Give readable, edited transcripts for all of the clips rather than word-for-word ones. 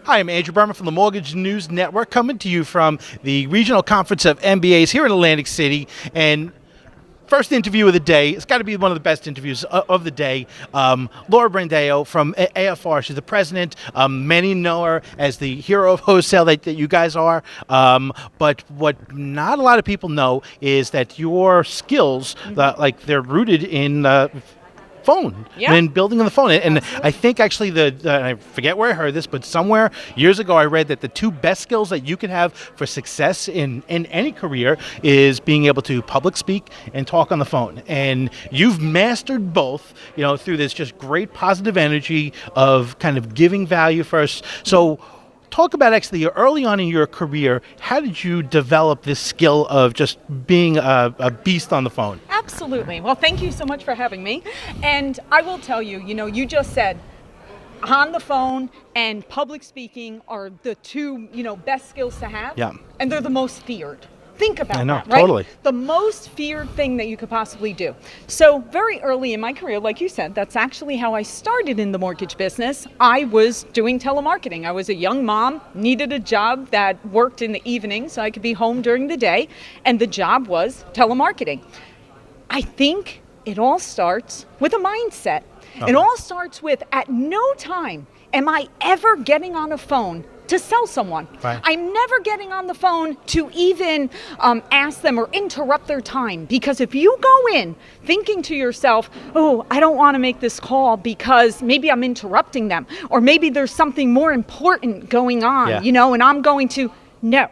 Hi, I'm Andrew Berman from the Mortgage News Network, coming to you from the Regional Conference of MBAs here in Atlantic City. And first interview of the day, it's got to be one of the best interviews of the day. Laura Brandao from AFR, she's the president. Many know her as the hero of wholesale that you guys are. But what not a lot of people know is that your skills, they're rooted in phone and building on the phone. And I think actually I forget where I heard this, but somewhere years ago I read that the two best skills that you can have for success in any career is being able to public speak and talk on the phone. And you've mastered both, through this just great positive energy of kind of giving value first. So talk about actually early on in your career, how did you develop this skill of just being a beast on the phone? Absolutely. Well, thank you so much for having me. And I will tell you, you just said on the phone and public speaking are the two, best skills to have. Yeah. And they're the most feared. Think about I know, that, right? Totally. The most feared thing that you could possibly do. So very early in my career, like you said, that's actually how I started in the mortgage business. I was doing telemarketing. I was a young mom, needed a job that worked in the evening so I could be home during the day. And the job was telemarketing. I think it all starts with a mindset. Okay. It all starts with, at no time am I ever getting on a phone to sell someone. Right. I'm never getting on the phone to even ask them or interrupt their time. Because if you go in thinking to yourself, oh, I don't want to make this call because maybe I'm interrupting them, or maybe there's something more important going on, and I'm going to, no.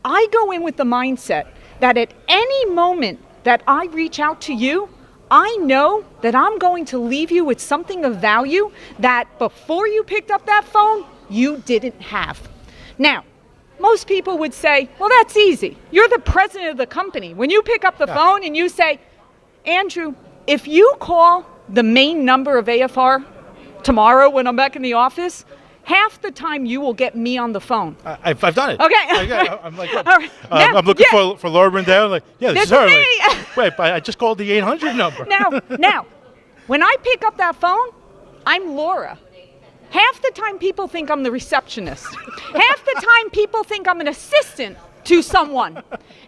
I go in with the mindset that at any moment that I reach out to you, I know that I'm going to leave you with something of value that before you picked up that phone, you didn't have. Now, most people would say, well, that's easy. You're the president of the company. When you pick up the phone and you say, Andrew, if you call the main number of AFR tomorrow when I'm back in the office, half the time you will get me on the phone. I've done it. Okay. I'm like, right. I'm looking for Laura Brandao. I'm like, this is her. Me. Wait, I just called the 800 number. Now, when I pick up that phone, I'm Laura. Half the time people think I'm the receptionist. Half the time people think I'm an assistant to someone.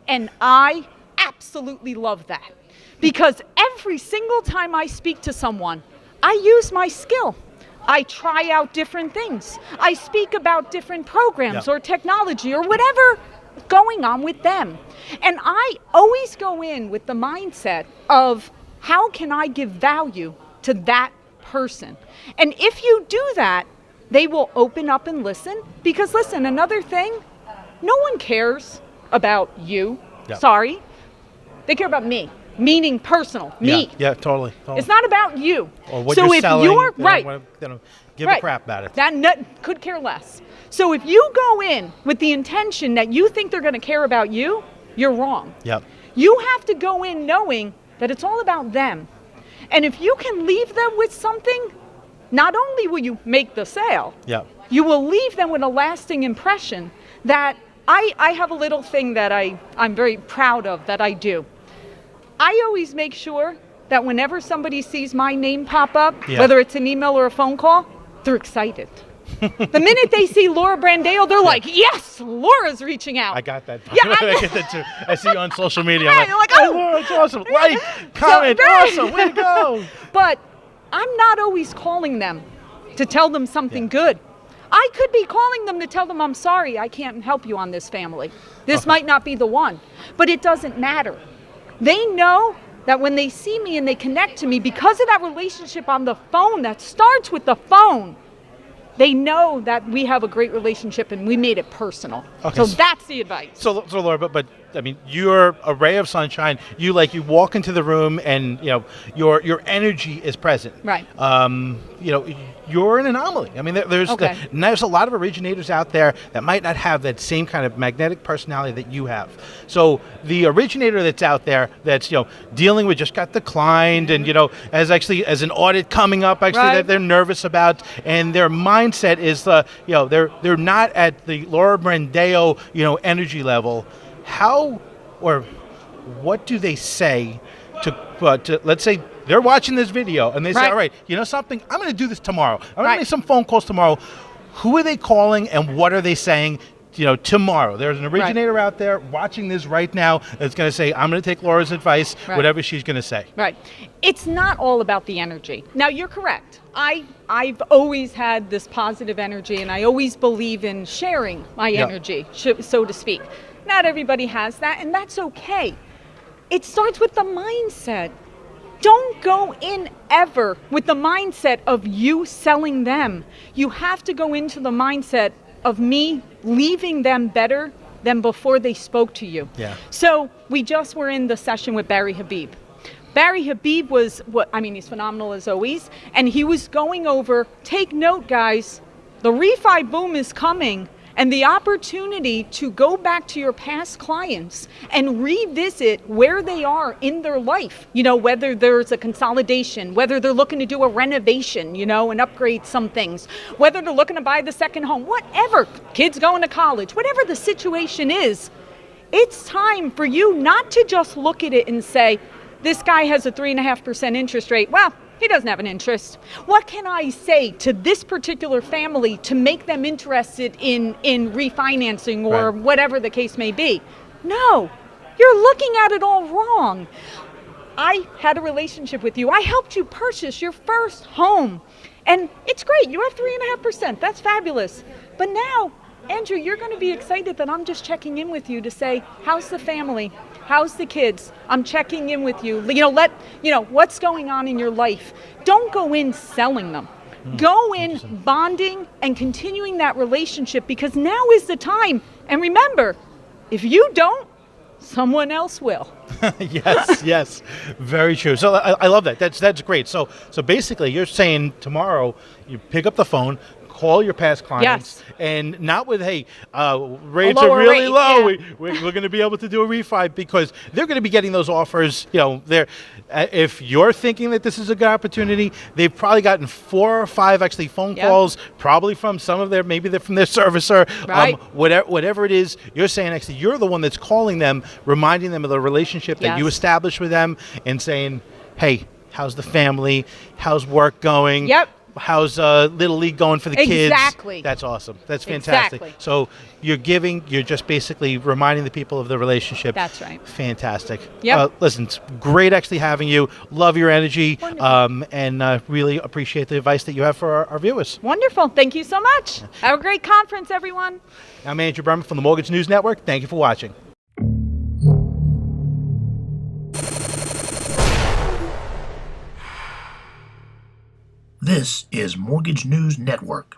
And I absolutely love that. Because every single time I speak to someone, I use my skill. I try out different things. I speak about different programs or technology or whatever going on with them. And I always go in with the mindset of how can I give value to that person? And if you do that, they will open up and listen. Because listen, another thing, no one cares about you. Yep. Sorry. They care about me. Meaning personal, me. Yeah, totally. It's not about you. Or what you're selling. They don't give a crap about it. That nut could care less. So if you go in with the intention that you think they're going to care about you, you're wrong. Yep. You have to go in knowing that it's all about them. And if you can leave them with something, not only will you make the sale, you will leave them with a lasting impression that I have a little thing that I'm very proud of that I do. I always make sure that whenever somebody sees my name pop up, whether it's an email or a phone call, they're excited. The minute they see Laura Brandao, they're like, yes, Laura's reaching out. I got that. Yeah, I get that too. I see you on social media. Right, I'm like, oh, Laura, it's awesome. Like, comment, awesome, way to go. But I'm not always calling them to tell them something good. I could be calling them to tell them, I'm sorry, I can't help you on this family. This might not be the one, but it doesn't matter. They know that when they see me and they connect to me, because of that relationship on the phone that starts with the phone, they know that we have a great relationship and we made it personal. Okay. So that's the advice. So Laura, but I mean, you're a ray of sunshine. You walk into the room and your energy is present. Right. You're an anomaly. I mean, there's a lot of originators out there that might not have that same kind of magnetic personality that you have. So the originator that's out there that's dealing with just got declined and as an audit coming up that they're nervous about, and their mindset is they're not at the Laura Brandao energy level. How or what do they say to let's say they're watching this video and they say, all right, something, I'm going to do this tomorrow. I'm going to make some phone calls tomorrow. Who are they calling and what are they saying? Tomorrow. There's an originator out there watching this right now that's going to say, I'm going to take Laura's advice, whatever she's going to say. Right. It's not all about the energy. Now, you're correct. I've always had this positive energy, and I always believe in sharing my energy, so to speak. Not everybody has that, and that's okay. It starts with the mindset. Don't go in ever with the mindset of you selling them. You have to go into the mindset of me leaving them better than before they spoke to you. Yeah. So we just were in the session with Barry Habib. Barry Habib was, he's phenomenal as always, and he was going over, take note guys, the refi boom is coming, and the opportunity to go back to your past clients and revisit where they are in their life, whether there's a consolidation, whether they're looking to do a renovation, and upgrade some things, whether they're looking to buy the second home, whatever, kids going to college, whatever the situation is, it's time for you not to just look at it and say, this guy has a 3.5% interest rate. Well, he doesn't have an interest. What can I say to this particular family to make them interested in refinancing or whatever the case may be? No, you're looking at it all wrong. I had a relationship with you. I helped you purchase your first home. And it's great. You have 3.5%. That's fabulous. But now, Andrew, you're going to be excited that I'm just checking in with you to say, how's the family? How's the kids? I'm checking in with you. What's going on in your life? Don't go in selling them. Go in bonding and continuing that relationship, because now is the time. And remember, if you don't, someone else will. Yes, very true. So I love that. That's great. So basically, you're saying tomorrow you pick up the phone, call your past clients, and not with, hey, rates are really low. Yeah. We're going to be able to do a refi, because they're going to be getting those offers. If you're thinking that this is a good opportunity, they've probably gotten 4 or 5 actually phone calls, probably from some of maybe they're from their servicer, whatever it is. You're saying actually you're the one that's calling them, reminding them of the relationship that you established with them, and saying, hey, how's the family? How's work going? Yep. How's Little League going for the kids? Exactly. That's awesome. That's fantastic. Exactly. So you're just basically reminding the people of the relationship. That's right. Fantastic. Yep. Listen, it's great actually having you. Love your energy, and really appreciate the advice that you have for our viewers. Wonderful. Thank you so much. Have a great conference, everyone. I'm Andrew Berman from the Mortgage News Network. Thank you for watching. This is Mortgage News Network.